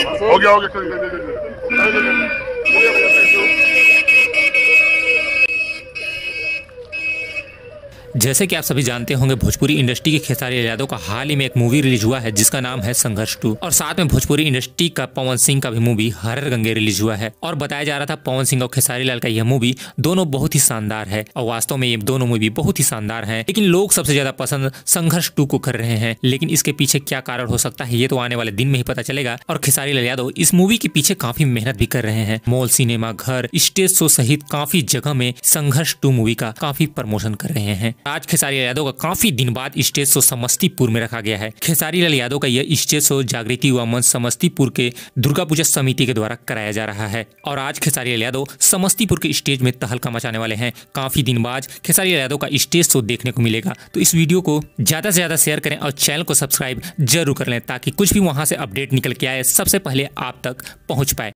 हो गया जैसे कि आप सभी जानते होंगे, भोजपुरी इंडस्ट्री के खेसारी लाल यादव का हाल ही में एक मूवी रिलीज हुआ है जिसका नाम है संघर्ष 2। और साथ में भोजपुरी इंडस्ट्री का पवन सिंह का भी मूवी हर गंगे रिलीज हुआ है। और बताया जा रहा था पवन सिंह और खेसारी लाल का यह मूवी दोनों बहुत ही शानदार है, और वास्तव में ये दोनों मूवी बहुत ही शानदार है। लेकिन लोग सबसे ज्यादा पसंद संघर्ष 2 को कर रहे हैं। लेकिन इसके पीछे क्या कारण हो सकता है ये तो आने वाले दिन में ही पता चलेगा। और खेसारी लाल यादव इस मूवी के पीछे काफी मेहनत भी कर रहे हैं। मॉल, सिनेमा घर, स्टेज शो सहित काफी जगह में संघर्ष 2 मूवी का काफी प्रमोशन कर रहे हैं। आज खेसारी लाल यादव का काफी दिन बाद स्टेज शो समस्तीपुर में रखा गया है। खेसारी लाल यादव का यह स्टेज शो जागृति युवा मंच समस्तीपुर के दुर्गा पूजा समिति के द्वारा कराया जा रहा है। और आज खेसारी लाल यादव समस्तीपुर के स्टेज में तहलका मचाने वाले हैं। काफी दिन बाद खेसारी लाल यादव का स्टेज शो देखने को मिलेगा। तो इस वीडियो को ज्यादा से ज्यादा शेयर करें और चैनल को सब्सक्राइब जरूर कर लें, ताकि कुछ भी वहां से अपडेट निकल के आए सबसे पहले आप तक पहुंच पाए।